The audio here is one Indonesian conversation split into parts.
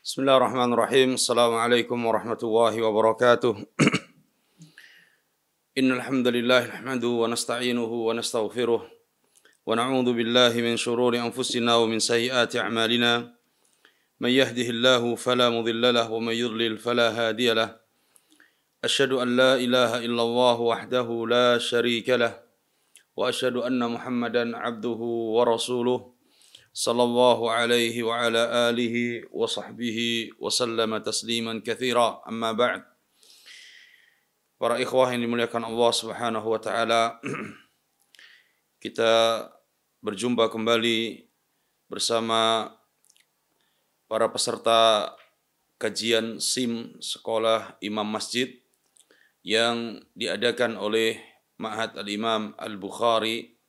Bismillahirrahmanirrahim. Assalamualaikum warahmatullahi wabarakatuh. Innal hamdalillah nahmaduhu wa nasta'inuhu wa nastaghfiruh wa na'udzu billahi min shururi anfusina wa min sayyiati a'malina. May yahdihillahu fala mudilla lahu wa may yudlil fala hadiya lahu. Asyhadu an la ilaha illallah wahdahu la syarika lahu wa asyhadu anna Muhammadan 'abduhu wa rasuluh. Sallallahu alaihi wa ala alihi wa sahbihi wa sallama tasliman katsira, amma ba'd. Para ikhwah yang dimuliakan Allah Subhanahu wa taala, kita berjumpa kembali bersama para peserta kajian SIM Sekolah Imam Masjid yang diadakan oleh Ma'had Al-Imam Al-Bukhari.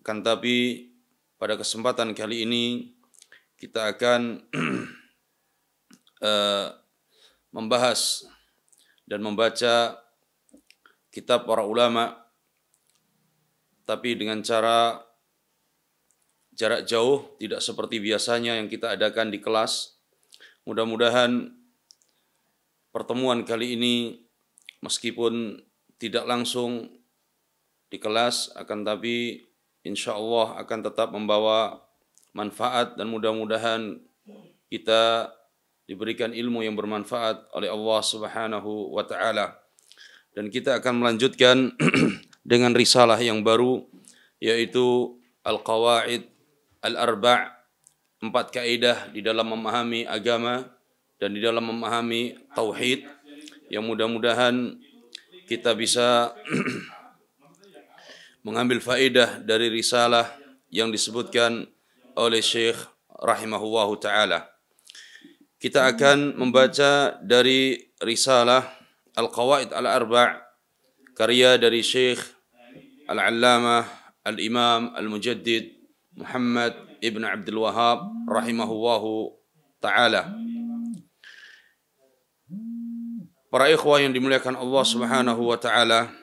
Kan tapi pada kesempatan kali ini kita akan membahas dan membaca kitab para ulama, tapi dengan cara jarak jauh, tidak seperti biasanya yang kita adakan di kelas. Mudah-mudahan pertemuan kali ini meskipun tidak langsung di kelas, akan tapi insya Allah akan tetap membawa manfaat dan mudah-mudahan kita diberikan ilmu yang bermanfaat oleh Allah Subhanahu wa taala. Dan kita akan melanjutkan dengan risalah yang baru, yaitu Al-Qawaid Al-Arba', 4 kaidah di dalam memahami agama dan di dalam memahami tauhid, yang mudah-mudahan kita bisa mengambil faedah dari risalah yang disebutkan oleh Syekh rahimahullahu ta'ala. Kita akan membaca dari risalah Al-Qawaid Al-Arba' karya dari Syekh Al-Allamah Al-Imam Al-Mujaddid Muhammad Ibn Abdul Wahhab rahimahullahu ta'ala. Para ikhwah yang dimuliakan Allah Subhanahu wa ta'ala,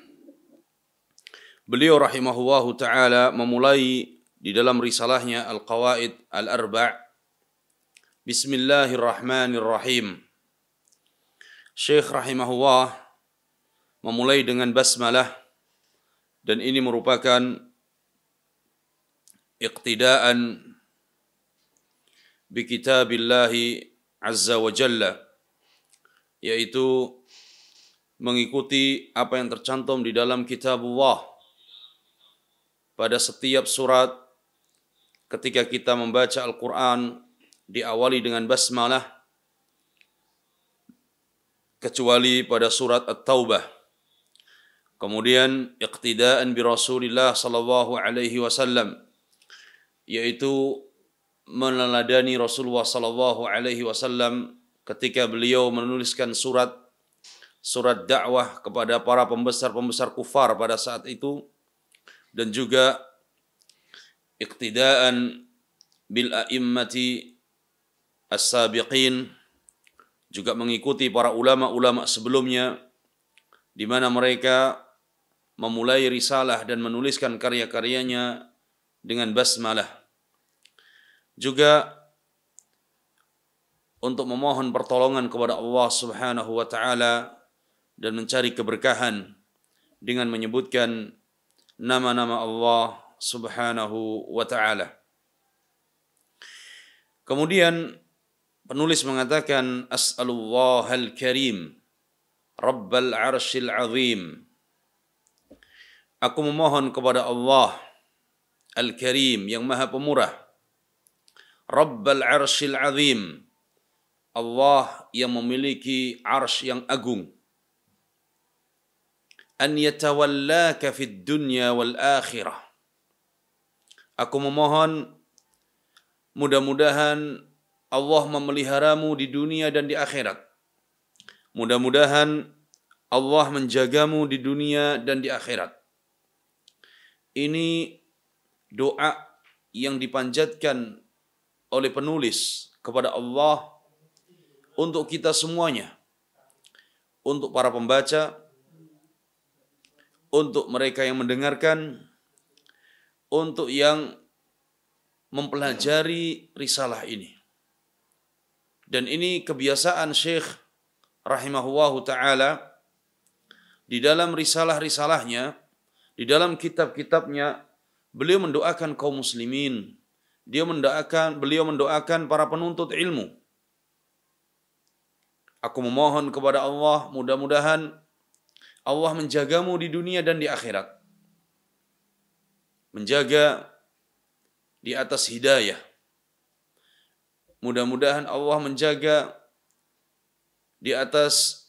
beliau rahimahullahu ta'ala memulai di dalam risalahnya Al-Qawaid Al-Arba' Bismillahirrahmanirrahim. Syekh rahimahullah memulai dengan basmalah, dan ini merupakan iqtidaan bi kitabillahi azza wa jalla, yaitu mengikuti apa yang tercantum di dalam kitabullah. Pada setiap surat, ketika kita membaca Al-Quran, diawali dengan basmalah, kecuali pada surat At-Taubah. Kemudian iqtidaan bi Rasulillah sallallahu alaihi wasallam, yaitu meneladani Rasulullah sallallahu alaihi wasallam ketika beliau menuliskan surat dakwah kepada para pembesar-pembesar kufar pada saat itu. Dan juga iqtidaan bil a'immati as-sabiqin, juga mengikuti para ulama-ulama sebelumnya, di mana mereka memulai risalah dan menuliskan karya-karyanya dengan basmalah. Juga untuk memohon pertolongan kepada Allah Subhanahu wa taala dan mencari keberkahan dengan menyebutkan nama-nama Allah Subhanahu wa ta'ala. Kemudian penulis mengatakan, As'alullahal karim Rabbal arshil azim. Aku memohon kepada Allah Al-Karim, yang maha pemurah, Rabbal arshil azim, Allah yang memiliki arsy yang agung, an yatawallaka fid dunya wal akhirah. Aku memohon mudah-mudahan Allah memeliharamu di dunia dan di akhirat. Mudah-mudahan Allah menjagamu di dunia dan di akhirat. Ini doa yang dipanjatkan oleh penulis kepada Allah untuk kita semuanya, untuk para pembaca, untuk mereka yang mendengarkan, untuk yang mempelajari risalah ini. Dan ini kebiasaan Syekh rahimahullahu ta'ala di dalam risalah-risalahnya, di dalam kitab-kitabnya, beliau mendoakan kaum muslimin. Beliau mendoakan para penuntut ilmu. Aku memohon kepada Allah, mudah-mudahan Allah menjagamu di dunia dan di akhirat. Menjaga di atas hidayah. Mudah-mudahan Allah menjaga di atas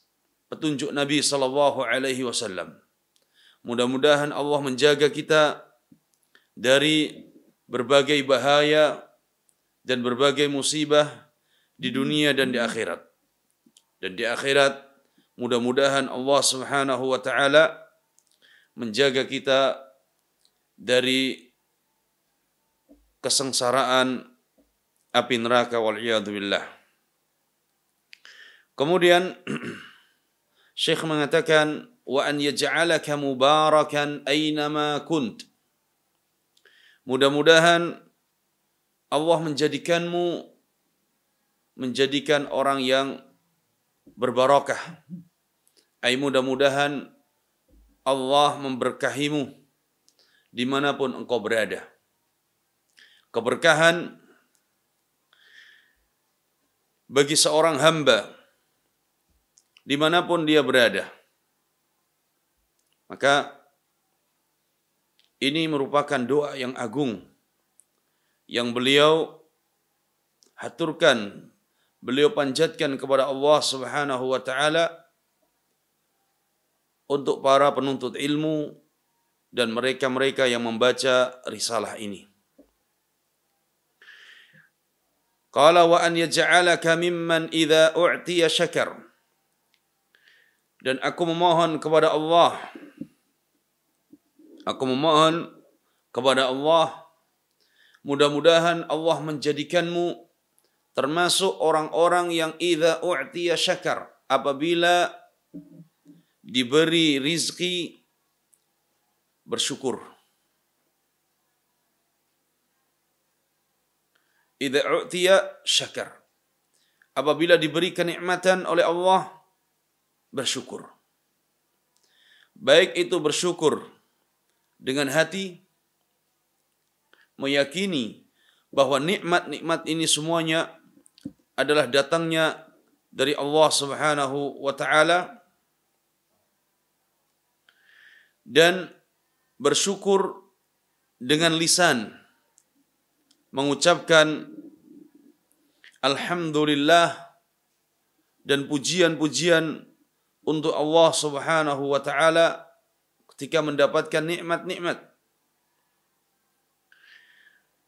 petunjuk Nabi sallallahu alaihi wasallam. Mudah-mudahan Allah menjaga kita dari berbagai bahaya dan berbagai musibah di dunia dan di akhirat. Dan di akhirat mudah-mudahan Allah Subhanahu wa taala menjaga kita dari kesengsaraan api neraka wal'iyadu billah. Kemudian Syekh mengatakan wa an yaj'alaka mubarakan aynama kunt. Mudah-mudahan Allah menjadikan orang yang berbarakah. Ay mudah-mudahan Allah memberkahimu dimanapun engkau berada. Keberkahan bagi seorang hamba dimanapun dia berada. Maka ini merupakan doa yang agung yang beliau haturkan, beliau panjatkan kepada Allah Subhanahu wa taala untuk para penuntut ilmu dan mereka-mereka yang membaca risalah ini. Qala wa an yaj'alaka mimman idza u'tiya syakar. Dan aku memohon kepada Allah, mudah-mudahan Allah menjadikanmu termasuk orang-orang yang idza u'tiya syakar, apabila diberi rizki bersyukur. Idza u'tiya syakar, apabila diberi kenikmatan oleh Allah bersyukur. Baik itu bersyukur dengan hati, meyakini bahwa nikmat-nikmat ini semuanya adalah datangnya dari Allah Subhanahu wa taala, dan bersyukur dengan lisan, mengucapkan alhamdulillah dan pujian-pujian untuk Allah Subhanahu wa taala ketika mendapatkan nikmat-nikmat.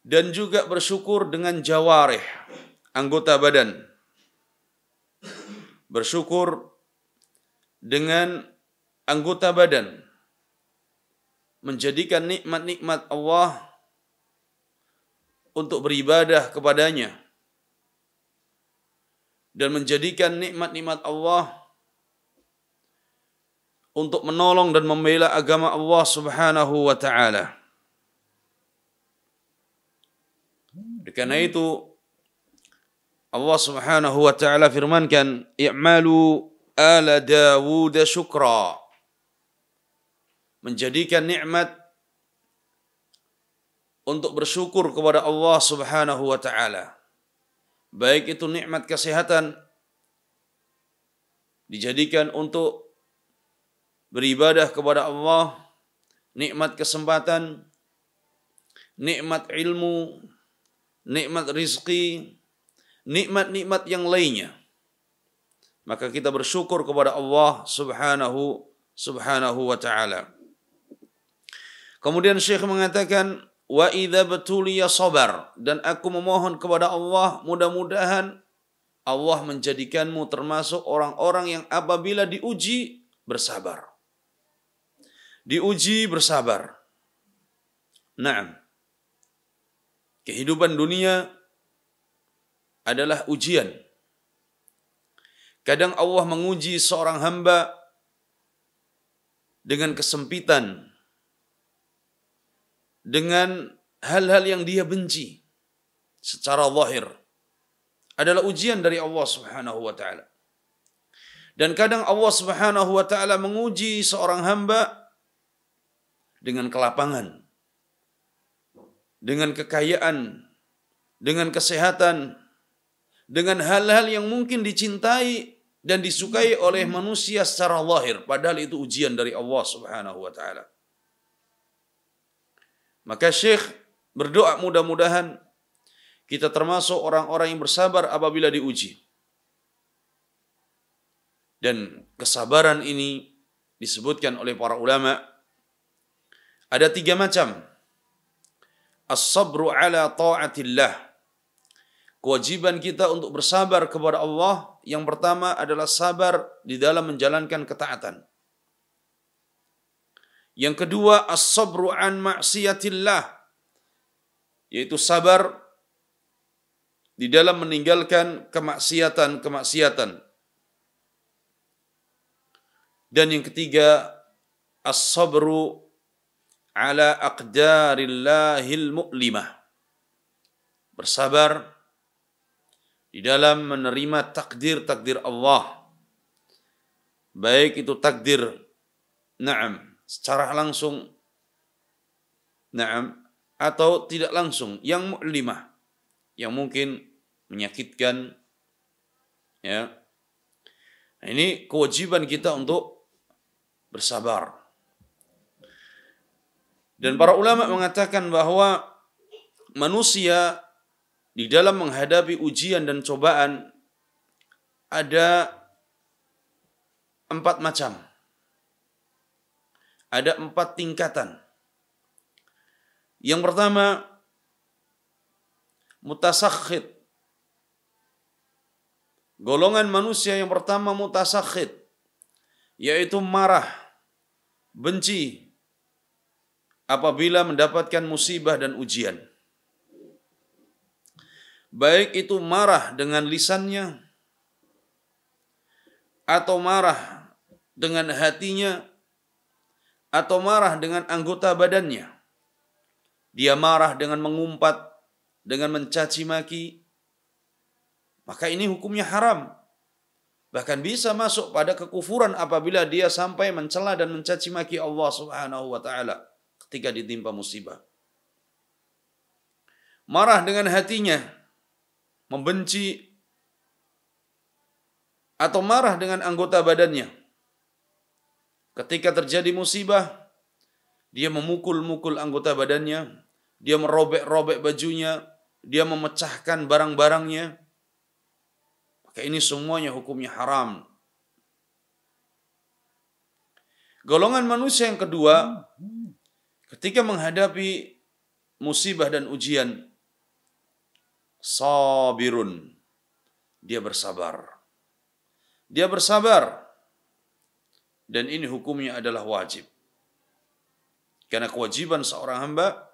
Dan juga bersyukur dengan jawarih, anggota badan. Bersyukur dengan anggota badan, menjadikan nikmat-nikmat Allah untuk beribadah kepadanya, dan menjadikan nikmat-nikmat Allah untuk menolong dan membela agama Allah Subhanahu wa taala. Karena itu Allah Subhanahu wa taala firmankan, "I'malu ala Dawud syukra." Menjadikan nikmat untuk bersyukur kepada Allah Subhanahu wa taala. Baik itu nikmat kesehatan dijadikan untuk beribadah kepada Allah, nikmat kesempatan, nikmat ilmu, nikmat rizki, nikmat-nikmat yang lainnya. Maka kita bersyukur kepada Allah Subhanahu wa taala. Kemudian Syekh mengatakan, wa idza batuliya sabar, dan aku memohon kepada Allah mudah-mudahan Allah menjadikanmu termasuk orang-orang yang apabila diuji bersabar. Diuji bersabar. Naam. Kehidupan dunia adalah ujian. Kadang Allah menguji seorang hamba dengan kesempitan, dengan hal-hal yang dia benci secara zahir. adalah ujian dari Allah Subhanahu wa taala. Dan kadang Allah Subhanahu wa taala menguji seorang hamba dengan kelapangan, dengan kekayaan, dengan kesehatan, dengan hal-hal yang mungkin dicintai dan disukai oleh manusia secara zahir, padahal itu ujian dari Allah Subhanahu wa taala. Maka Syekh berdoa mudah-mudahan kita termasuk orang-orang yang bersabar apabila diuji. Dan kesabaran ini disebutkan oleh para ulama ada 3 macam. As-sabru ala ta'atillah. Kewajiban kita untuk bersabar kepada Allah yang pertama adalah sabar di dalam menjalankan ketaatan. Yang kedua, as-sabru an ma'siyatillah, yaitu sabar di dalam meninggalkan kemaksiatan-kemaksiatan. Dan yang ketiga, as-sabru ala aqdarillahil mu'limah. Bersabar di dalam menerima takdir-takdir Allah. Baik itu takdir secara langsung atau tidak langsung, yang mu'limah, yang mungkin menyakitkan, ya. Nah, ini kewajiban kita untuk bersabar. Dan para ulama mengatakan bahwa manusia di dalam menghadapi ujian dan cobaan ada 4 macam. Ada 4 tingkatan. Yang pertama, mutasakhid. Golongan manusia yang pertama mutasakhid, yaitu marah, benci apabila mendapatkan musibah dan ujian. Baik itu marah dengan lisannya, atau marah dengan hatinya, atau marah dengan anggota badannya. Dia marah dengan mengumpat, dengan mencaci maki, maka ini hukumnya haram. Bahkan bisa masuk pada kekufuran apabila dia sampai mencela dan mencaci maki Allah Subhanahu wa taala ketika ditimpa musibah. Marah dengan hatinya, membenci, atau marah dengan anggota badannya. Ketika terjadi musibah, dia memukul-mukul anggota badannya, dia merobek-robek bajunya, dia memecahkan barang-barangnya. Maka ini semuanya hukumnya haram. Golongan manusia yang kedua, ketika menghadapi musibah dan ujian, sabirun, dia bersabar. Dia bersabar. Dan ini hukumnya adalah wajib. Karena kewajiban seorang hamba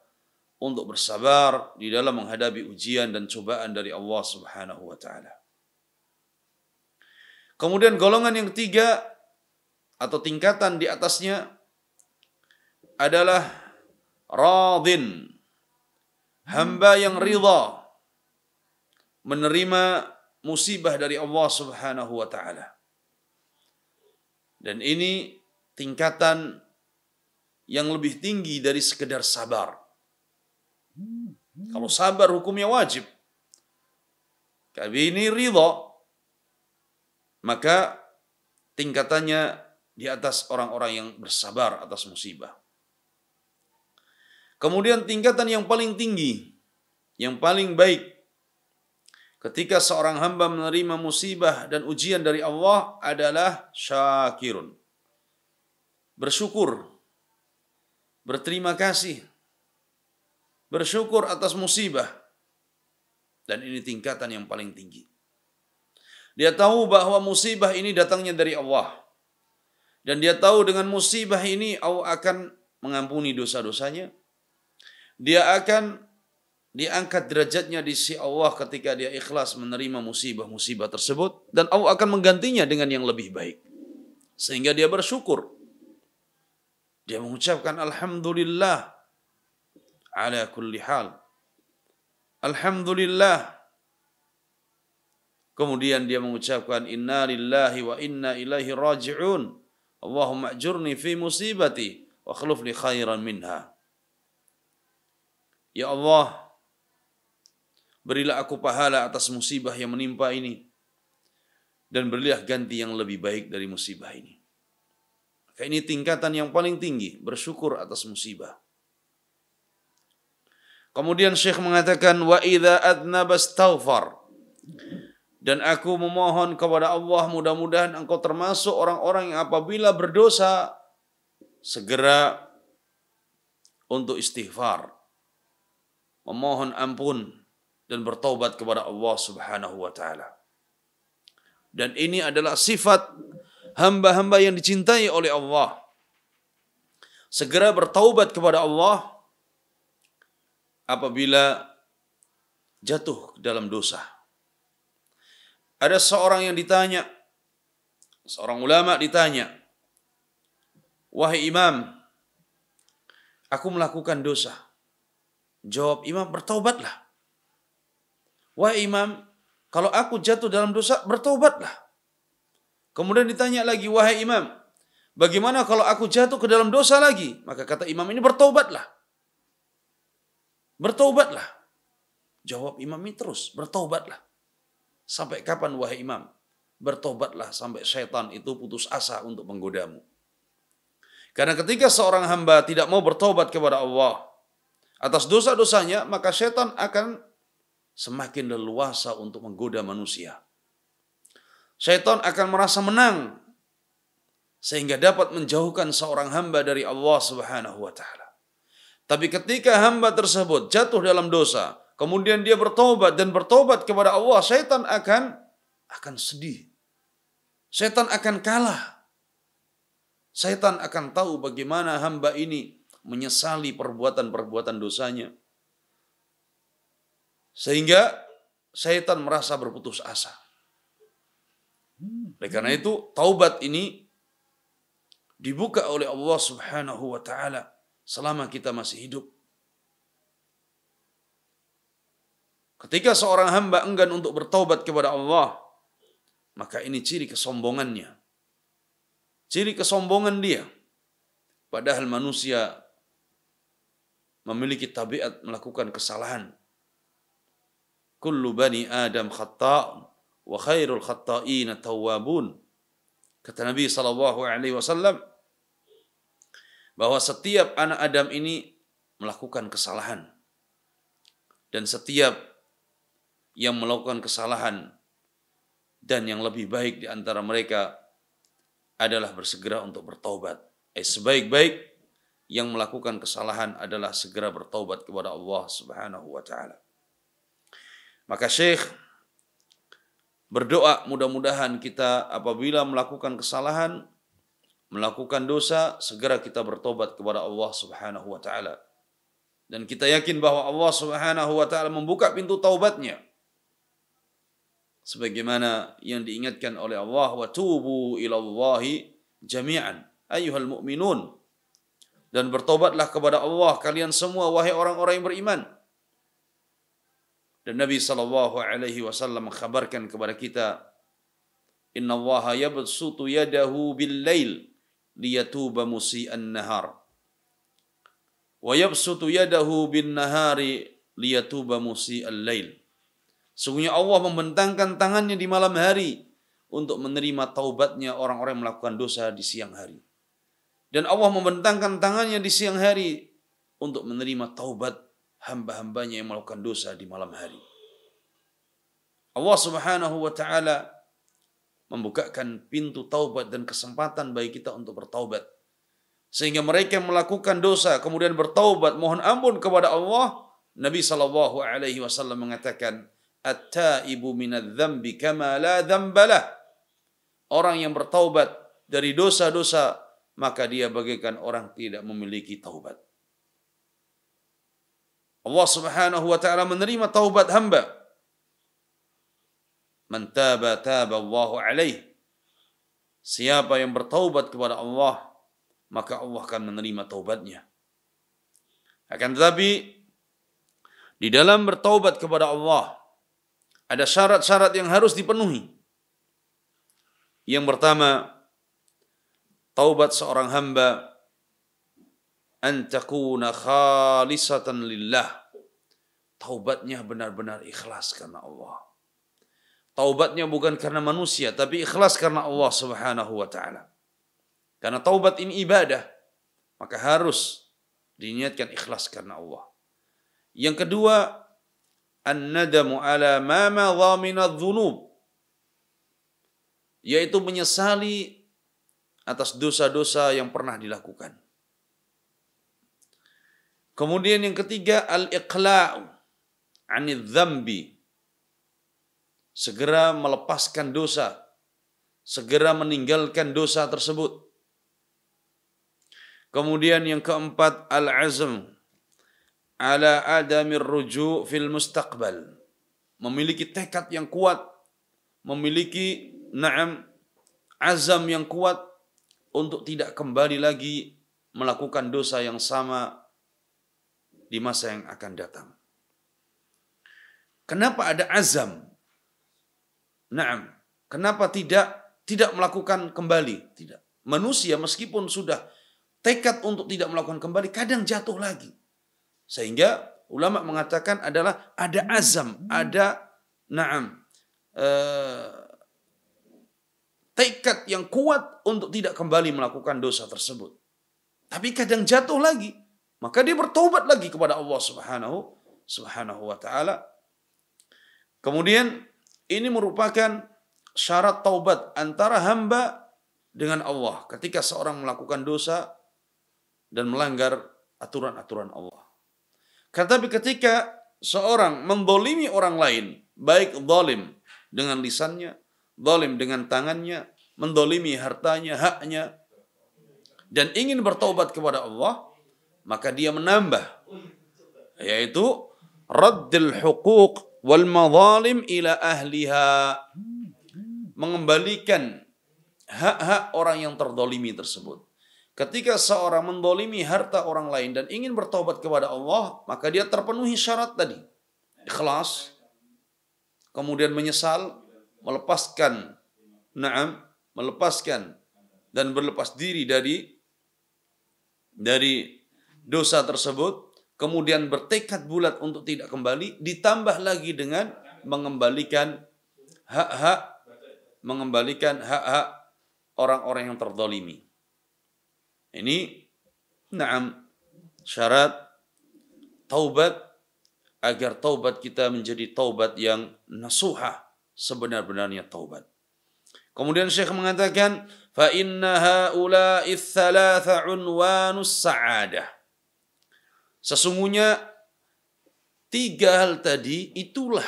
untuk bersabar di dalam menghadapi ujian dan cobaan dari Allah Subhanahu wa taala. Kemudian golongan yang ketiga atau tingkatan di atasnya adalah radin. Hamba yang ridha menerima musibah dari Allah Subhanahu wa taala. Dan ini tingkatan yang lebih tinggi dari sekedar sabar. Kalau sabar hukumnya wajib. Tapi ini ridha, maka tingkatannya di atas orang-orang yang bersabar atas musibah. Kemudian tingkatan yang paling tinggi, yang paling baik, ketika seorang hamba menerima musibah dan ujian dari Allah adalah syakirun. Bersyukur, berterima kasih, bersyukur atas musibah. Dan ini tingkatan yang paling tinggi. Dia tahu bahwa musibah ini datangnya dari Allah. Dan dia tahu dengan musibah ini Allah akan mengampuni dosa-dosanya. Dia akan diangkat derajatnya di sisi Allah ketika dia ikhlas menerima musibah-musibah tersebut. Dan Allah akan menggantinya dengan yang lebih baik. Sehingga dia bersyukur. Dia mengucapkan Alhamdulillah ala kulli hal. Alhamdulillah Kemudian dia mengucapkan inna lillahi wa inna ilaihi raji'un. Allahumma ajurni fi musibati wa akhlif li khairan minha. Ya Allah, berilah aku pahala atas musibah yang menimpa ini dan berilah ganti yang lebih baik dari musibah ini. Maka ini tingkatan yang paling tinggi, bersyukur atas musibah. Kemudian Syekh mengatakan wa idza adnaba astaghfar. Dan aku memohon kepada Allah, mudah-mudahan engkau termasuk orang-orang yang apabila berdosa segera untuk istighfar, memohon ampun dan bertaubat kepada Allah Subhanahu wa taala. Dan ini adalah sifat hamba-hamba yang dicintai oleh Allah. Segera bertaubat kepada Allah apabila jatuh dalam dosa. Ada seorang yang ditanya, seorang ulama ditanya, wahai imam, aku melakukan dosa. Jawab imam, bertaubatlah. Wahai imam, kalau aku jatuh dalam dosa, bertaubatlah. Kemudian ditanya lagi, wahai imam, bagaimana kalau aku jatuh ke dalam dosa lagi? Maka kata imam ini, bertaubatlah. Bertaubatlah. Jawab imam ini terus, bertaubatlah. Sampai kapan wahai imam? Bertobatlah sampai syaitan itu putus asa untuk menggodamu. Karena ketika seorang hamba tidak mau bertobat kepada Allah atas dosa-dosanya, maka syaitan akan semakin leluasa untuk menggoda manusia. Syaitan akan merasa menang sehingga dapat menjauhkan seorang hamba dari Allah Subhanahu wa taala. Tapi ketika hamba tersebut jatuh dalam dosa, kemudian dia bertobat dan bertobat kepada Allah, syaitan akan sedih. Syaitan akan kalah. Syaitan akan tahu bagaimana hamba ini menyesali perbuatan-perbuatan dosanya. Sehingga syaitan merasa berputus asa. Oleh karena itu, taubat ini dibuka oleh Allah Subhanahu wa taala selama kita masih hidup. Ketika seorang hamba enggan untuk bertaubat kepada Allah, maka ini ciri kesombongannya. Ciri kesombongan dia. Padahal manusia memiliki tabiat melakukan kesalahan. Kullu bani Adam khata' wa khairul khata'ina tawwabun. Kata Nabi SAW bahwa setiap anak Adam ini melakukan kesalahan. Dan setiap yang melakukan kesalahan dan yang lebih baik di antara mereka adalah bersegera untuk bertaubat. Sebaik-baik yang melakukan kesalahan adalah segera bertaubat kepada Allah Subhanahu wa taala. Maka Syekh berdoa mudah-mudahan kita apabila melakukan kesalahan, melakukan dosa, segera kita bertobat kepada Allah Subhanahu wa taala. Dan kita yakin bahwa Allah Subhanahu wa taala membuka pintu taubatnya. Sebagaimana yang diingatkan oleh Allah, wa tubu ilallahi jami'an ayyuhal mu'minun. Dan bertobatlah kepada Allah kalian semua wahai orang-orang yang beriman. Dan Nabi SAW mengkhabarkan kepada kita, innallaha yabsutu yadahu bil-lail liyatuba musii'an nahar wa yabsutu yadahu bin-nahari liyatuba musii'al lail. Sungguhnya Allah membentangkan tangannya di malam hari untuk menerima taubatnya orang-orang yang melakukan dosa di siang hari. Dan Allah membentangkan tangannya di siang hari untuk menerima taubat hamba-hambanya yang melakukan dosa di malam hari. Allah Subhanahu wa taala membukakan pintu taubat dan kesempatan bagi kita untuk bertaubat. Sehingga mereka yang melakukan dosa kemudian bertaubat mohon ampun kepada Allah. Nabi SAW mengatakan, at-taibu minadz-dzambi kama la dzambalah. Orang yang bertaubat dari dosa-dosa, maka dia bagaikan orang tidak memiliki taubat. Allah Subhanahu wa taala menerima taubat hamba. Man taba taba Allahu alaih. Siapa yang bertaubat kepada Allah, maka Allah akan menerima taubatnya. Akan tetapi di dalam bertaubat kepada Allah Ada syarat-syarat yang harus dipenuhi. Yang pertama, taubat seorang hamba an takuna khalisatan lillah. Taubatnya benar-benar ikhlas karena Allah. Taubatnya bukan karena manusia, tapi ikhlas karena Allah Subhanahu wa taala. Karena taubat ini ibadah, maka harus diniatkan ikhlas karena Allah. Yang kedua, an-nadamu ala ma madha minadh-dhunub, yaitu menyesali atas dosa-dosa yang pernah dilakukan. Kemudian yang ketiga, al-iqla'u 'anidz-dzambi, segera melepaskan dosa, segera meninggalkan dosa tersebut. Kemudian yang keempat, al-'azm ala adamir ruju' fil mustaqbal, memiliki tekad yang kuat, memiliki azam yang kuat untuk tidak kembali lagi melakukan dosa yang sama di masa yang akan datang. Kenapa ada azam? Kenapa tidak melakukan kembali? Tidak. Manusia meskipun sudah tekad untuk tidak melakukan kembali, kadang jatuh lagi. Sehingga ulama mengatakan adalah ada azam, ada tekad yang kuat untuk tidak kembali melakukan dosa tersebut. Tapi kadang jatuh lagi, maka dia bertobat lagi kepada Allah Subhanahu wa taala. Kemudian ini merupakan syarat taubat antara hamba dengan Allah ketika seorang melakukan dosa dan melanggar aturan-aturan Allah. Tetapi ketika seorang mendolimi orang lain, baik zalim dengan lisannya, zalim dengan tangannya, mendolimi hartanya, haknya, dan ingin bertaubat kepada Allah, maka dia menambah, yaitu raddul huquq wal madzalim ila ahliha, mengembalikan hak-hak orang yang terdolimi tersebut. Ketika seorang mendolimi harta orang lain dan ingin bertaubat kepada Allah, maka dia terpenuhi syarat tadi. Ikhlas, kemudian menyesal, melepaskan dan berlepas diri dari dosa tersebut, kemudian bertekad bulat untuk tidak kembali, ditambah lagi dengan mengembalikan hak-hak orang-orang yang terdolimi. Ini syarat taubat, agar taubat kita menjadi taubat yang nasuhah, sebenar-benarnya taubat. Kemudian Syekh mengatakan, fa inna haula'i tsalatsa unwanus sa'adah. Sesungguhnya tiga hal tadi itulah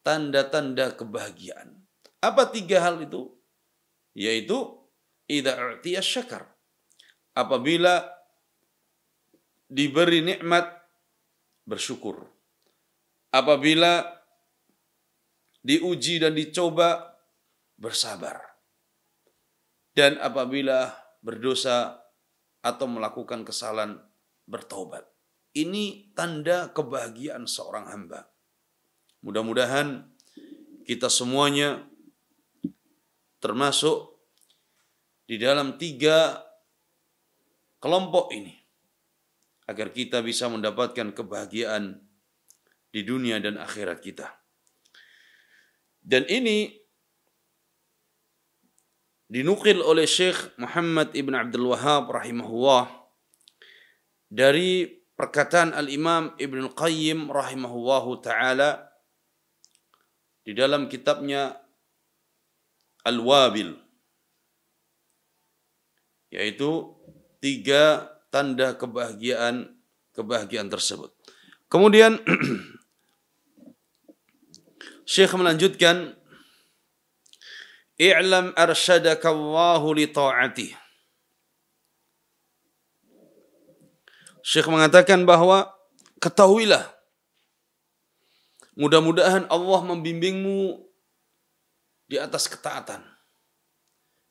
tanda-tanda kebahagiaan. Apa tiga hal itu? Yaitu idza u'tiya syakar, apabila diberi nikmat bersyukur, apabila diuji dan dicoba bersabar, dan apabila berdosa atau melakukan kesalahan bertaubat. Ini tanda kebahagiaan seorang hamba. Mudah-mudahan kita semuanya termasuk di dalam tiga kelompok ini, agar kita bisa mendapatkan kebahagiaan di dunia dan akhirat kita. Dan ini dinukil oleh Syekh Muhammad ibn Abdul Wahhab rahimahullah dari perkataan Al-Imam Ibn Al-Qayyim rahimahullahu ta'ala di dalam kitabnya Al-Wabil, yaitu tiga tanda kebahagiaan tersebut. Kemudian Syekh melanjutkan, i'lam arsyadaka Allahu li ta'atih. Syekh mengatakan bahwa ketahuilah, mudah-mudahan Allah membimbingmu di atas ketaatan.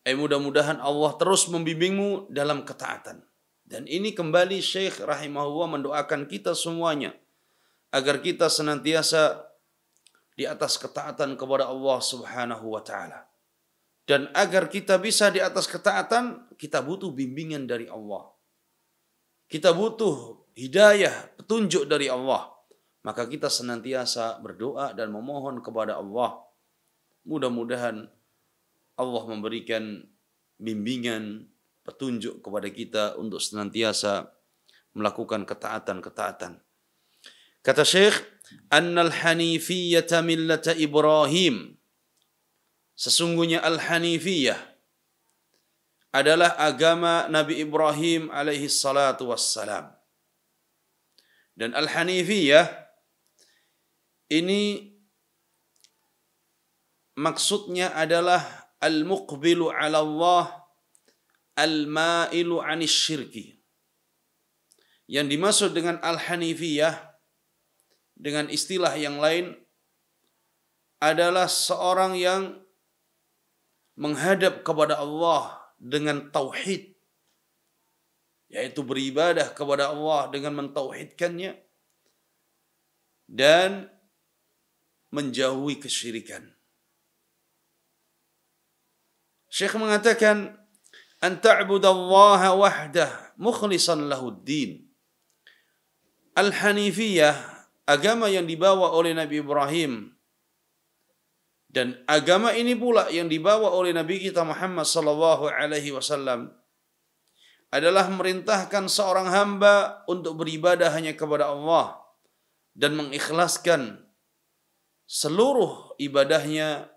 Mudah-mudahan Allah terus membimbingmu dalam ketaatan. Dan ini kembali Syekh rahimahullah mendoakan kita semuanya agar kita senantiasa di atas ketaatan kepada Allah Subhanahu wa taala. Dan agar kita bisa di atas ketaatan, kita butuh bimbingan dari Allah. Kita butuh hidayah, petunjuk dari Allah. Maka kita senantiasa berdoa dan memohon kepada Allah. Mudah-mudahan Allah memberikan bimbingan, petunjuk kepada kita untuk senantiasa melakukan ketaatan-ketaatan. Kata Syekh, "Annal hanifiyyata millata Ibrahim." Sesungguhnya al-hanifiyah adalah agama Nabi Ibrahim alaihi salatu wassalam. Dan al-hanifiyah ini maksudnya adalah al-muqbilu ala Allah, al-ma'ilu 'anis syirki. Yang dimaksud dengan al-hanifiyah dengan istilah yang lain adalah seorang yang menghadap kepada Allah dengan tauhid, yaitu beribadah kepada Allah dengan mentauhidkannya dan menjauhi kesyirikan. Syekh mengatakan, an ta'budallaha wahdah mukhlishan lahuddin. Al-hanifiyah, agama yang dibawa oleh Nabi Ibrahim, dan agama ini pula yang dibawa oleh Nabi kita Muhammad sallallahu alaihi wasallam, adalah merintahkan seorang hamba untuk beribadah hanya kepada Allah dan mengikhlaskan seluruh ibadahnya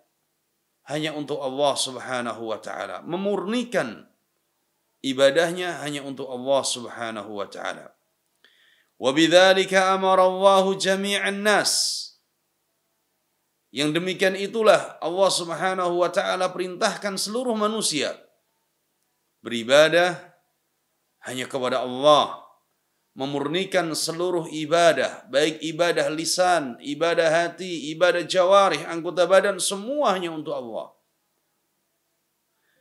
hanya untuk Allah Subhanahu wa taala, memurnikan ibadahnya hanya untuk Allah Subhanahu wa taala. Wa bidzalika amara Allahu jami'an nas. Yang demikian itulah Allah Subhanahu wa taala perintahkan seluruh manusia beribadah hanya kepada Allah, memurnikan seluruh ibadah, baik ibadah lisan, ibadah hati, ibadah jawarih, anggota badan, semua hanya untuk Allah.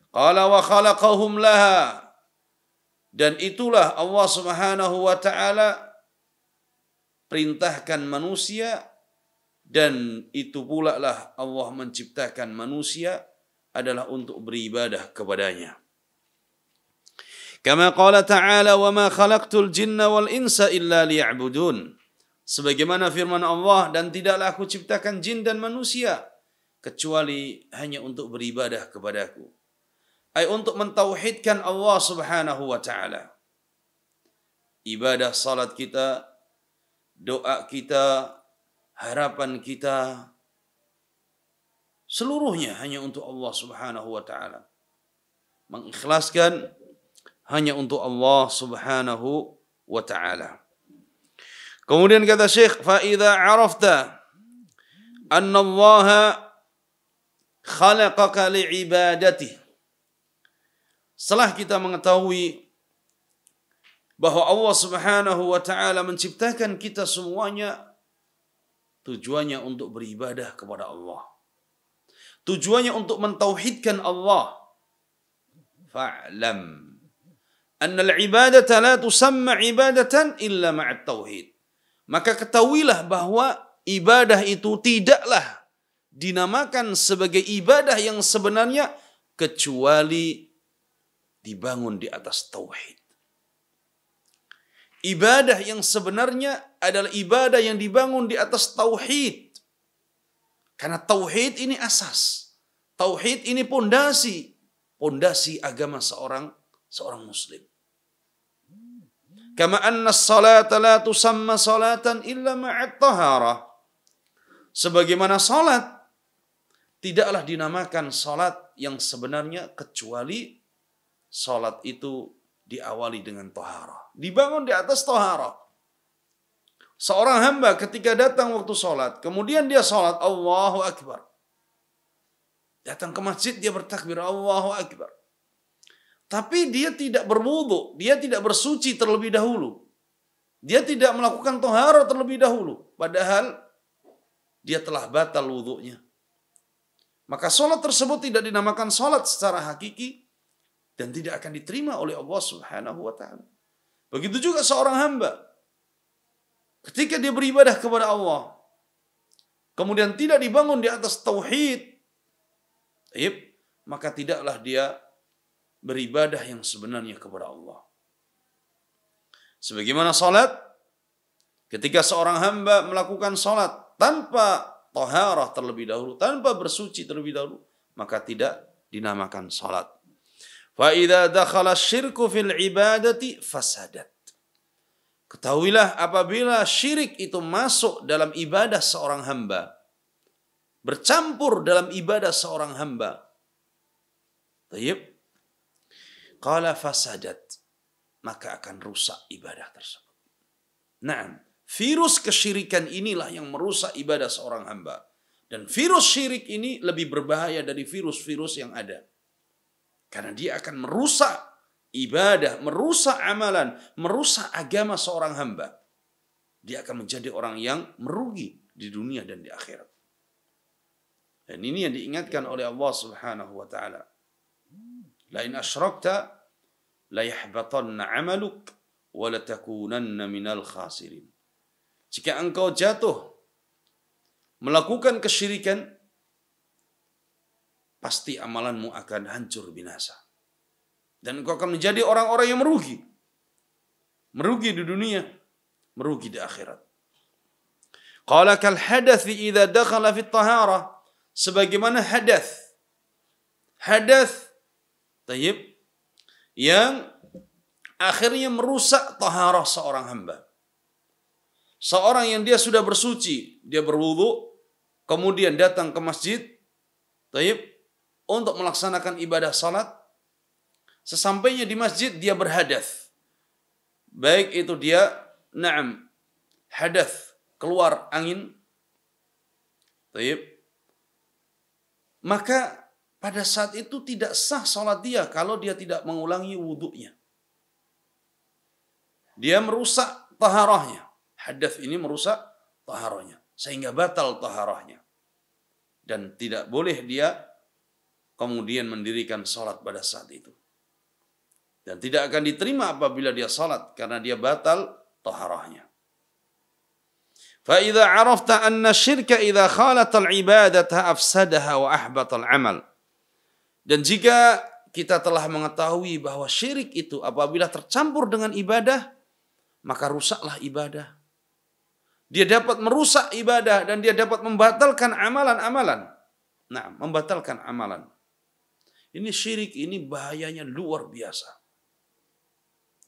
Qala wa khalaqahum laha. Dan itulah Allah Subhanahu wa taala perintahkan manusia, dan itu pula lah Allah menciptakan manusia adalah untuk beribadah kepadanya. Kama qala ta'ala, wa ma khalaqtul jinna wal insa illa liya'budun. Sebagaimana firman Allah, dan tidaklah aku ciptakan jin dan manusia kecuali hanya untuk beribadah kepadaku. Ay, untuk mentauhidkan Allah Subhanahu wa taala. Ibadah salat kita, doa kita, harapan kita, seluruhnya hanya untuk Allah Subhanahu wa taala. Mengikhlaskan hanya untuk Allah Subhanahu wa taala. Kemudian kata Syekh, fa idza arafta anna Allah khalaqaka li'ibadatihi. Setelah kita mengetahui bahwa Allah Subhanahu wa taala menciptakan kita semuanya tujuannya untuk beribadah kepada Allah. Tujuannya untuk mentauhidkan Allah. Fa'lam anna al-ibadata la tusamma ibadatan illa ma'at tauhid. Maka ketahuilah bahwa ibadah itu tidaklah dinamakan sebagai ibadah yang sebenarnya kecuali dibangun di atas tauhid. Ibadah yang sebenarnya adalah ibadah yang dibangun di atas tauhid. Karena tauhid ini asas. Tauhid ini pondasi agama seorang muslim. Kama anna as-salata la tusamma salatan illa ma'at taharah. Sebagaimana salat tidaklah dinamakan salat yang sebenarnya kecuali salat itu diawali dengan taharah, dibangun di atas taharah. Seorang hamba ketika datang waktu salat, kemudian dia salat Allahu Akbar. Datang ke masjid dia bertakbir Allahu Akbar. Tapi dia tidak berwudu, dia tidak bersuci terlebih dahulu. Dia tidak melakukan taharah terlebih dahulu, padahal dia telah batal wudunya. Maka salat tersebut tidak dinamakan salat secara hakiki dan tidak akan diterima oleh Allah Subhanahu wa taala. Begitu juga seorang hamba ketika dia beribadah kepada Allah, kemudian tidak dibangun di atas tauhid, maka tidaklah dia beribadah yang sebenarnya kepada Allah. Sebagaimana salat, ketika seorang hamba melakukan salat tanpa taharah terlebih dahulu, tanpa bersuci terlebih dahulu, maka tidak dinamakan salat. Fa idza dakhala syirku fil ibadati fasadat. Ketahuilah apabila syirik itu masuk dalam ibadah seorang hamba, bercampur dalam ibadah seorang hamba. Tayyib. Qala fasadat, maka akan rusak ibadah tersebut. Naam, virus kesyirikan inilah yang merusak ibadah seorang hamba. Dan virus syirik ini lebih berbahaya dari virus-virus yang ada. Karena dia akan merusak ibadah, merusak amalan, merusak agama seorang hamba. Dia akan menjadi orang yang merugi di dunia dan di akhirat. Dan ini yang diingatkan oleh Allah Subhanahu wa taala. La in asyrakta la yahbatanna 'amaluk wa la takunanna minal khasirin. Jika engkau jatuh melakukan kesyirikan, pasti amalanmu akan hancur binasa. Dan engkau akan menjadi orang-orang yang merugi. Merugi di dunia, merugi di akhirat. Qala kal hadathi idza dakhala fi tahara, sebagaimana hadath. Hadath tayyib yang akhirnya merusak taharah seorang hamba. Seorang yang dia sudah bersuci, dia berwudu, kemudian datang ke masjid, tayyib, untuk melaksanakan ibadah salat. Sesampainya di masjid dia berhadath. Baik itu dia hadath, keluar angin. Tayyib. Maka pada saat itu tidak sah salat dia kalau dia tidak mengulangi wudunya. Dia merusak taharahnya. Hadath ini merusak taharahnya, sehingga batal taharahnya. Dan tidak boleh dia kemudian mendirikan salat pada saat itu. Dan tidak akan diterima apabila dia salat karena dia batal taharahnya. Fa idza 'arafta anna syirka idza khalata al-ibadata afsadaha wa ahbata al-'amal. Dan jika kita telah mengetahui bahwa syirik itu apabila tercampur dengan ibadah, maka rusaklah ibadah. Dia dapat merusak ibadah dan dia dapat membatalkan amalan-amalan. Nah, membatalkan amalan. Ini syirik, ini bahayanya luar biasa.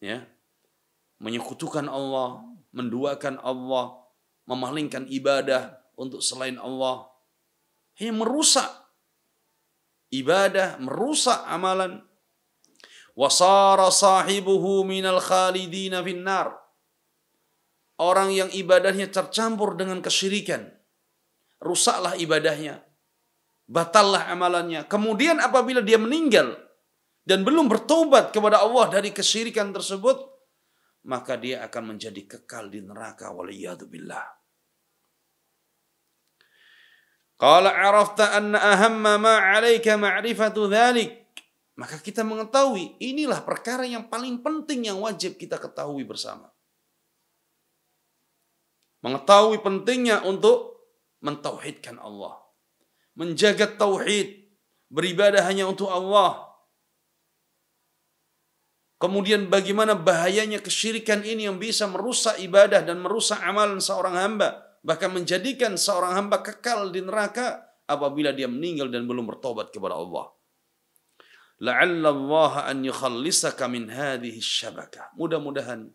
Ya. Menyekutukan Allah, menduakan Allah, memalingkan ibadah untuk selain Allah. Ini merusak ibadah, merusak amalan. Wasara sahibuhu minal khalidina finnar. Orang yang ibadahnya tercampur dengan kesyirikan, rusaklah ibadahnya, batallah amalannya. Kemudian apabila dia meninggal dan belum bertobat kepada Allah dari kesyirikan tersebut, maka dia akan menjadi kekal di neraka, waliyadu billah. Qala arafta anna ahamma ma 'alaika ma'rifatu dhalik. Maka kita mengetahui inilah perkara yang paling penting yang wajib kita ketahui bersama. Mengetahui pentingnya untuk mentauhidkan Allah. Menjaga tauhid, beribadah hanya untuk Allah. Kemudian bagaimana bahayanya kesyirikan ini yang bisa merusak ibadah dan merusak amalan seorang hamba. Bahkan menjadikan seorang hamba kekal di neraka apabila dia meninggal dan belum bertobat kepada Allah. La'alla Allah an yukhallisaka min hadhihi syabakah. Mudah-mudahan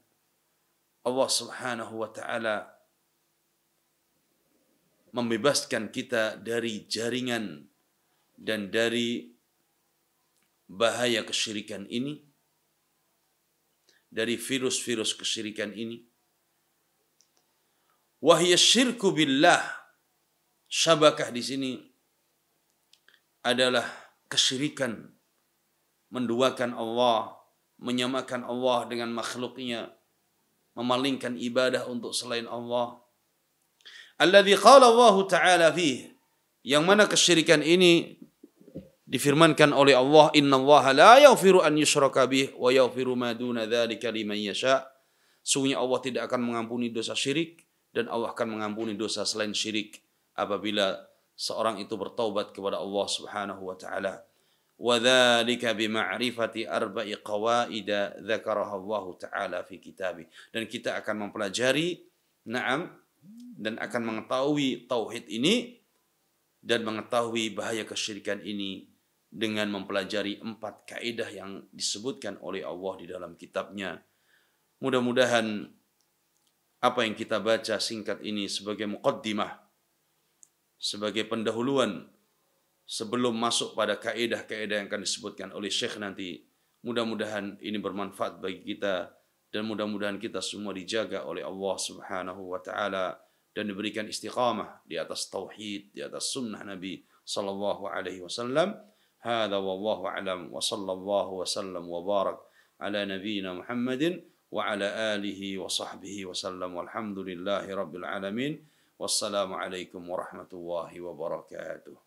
Allah Subhanahu wa taala membebaskan kita dari jaringan dan dari bahaya kesyirikan ini, dari virus-virus kesyirikan ini. Wahya syirku billah. Syabakah di sini adalah kesyirikan, menduakan Allah, menyamakan Allah dengan makhluknya, memalingkan ibadah untuk selain Allah. Alladzi qala Allah Ta'ala fih, yang mana kesyirikan ini difirmankan oleh Allah, innallaha la yaghfiru an yushraka bih wa yaghfiru ma duna dzalika liman yasha. Sungguhnya Allah tidak akan mengampuni dosa syirik dan Allah akan mengampuni dosa selain syirik apabila seorang itu bertaubat kepada Allah Subhanahu wa taala. Wa dzalika bima'rifati arba'i qawaida dzakaraha Allah taala fi kitabih. Dan kita akan mempelajari dan akan mengetahui tauhid ini dan mengetahui bahaya kesyirikan ini dengan mempelajari 4 kaidah yang disebutkan oleh Allah di dalam kitabnya. Mudah-mudahan apa yang kita baca singkat ini sebagai muqaddimah, sebagai pendahuluan sebelum masuk pada kaidah-kaidah yang akan disebutkan oleh Syekh nanti. Mudah-mudahan ini bermanfaat bagi kita dan mudah-mudahan kita semua dijaga oleh Allah Subhanahu wa taala dan diberikan istiqamah di atas tauhid, di atas sunnah Nabi sallallahu alaihi wasallam. Hadza wallahu alam wa sallallahu wasallam wa barak ala nabiyyina Muhammadin wa ala alihi wa sahbihi wasallam walhamdulillahi rabbil alamin. Wassalamu alaikum warahmatullahi wabarakatuh.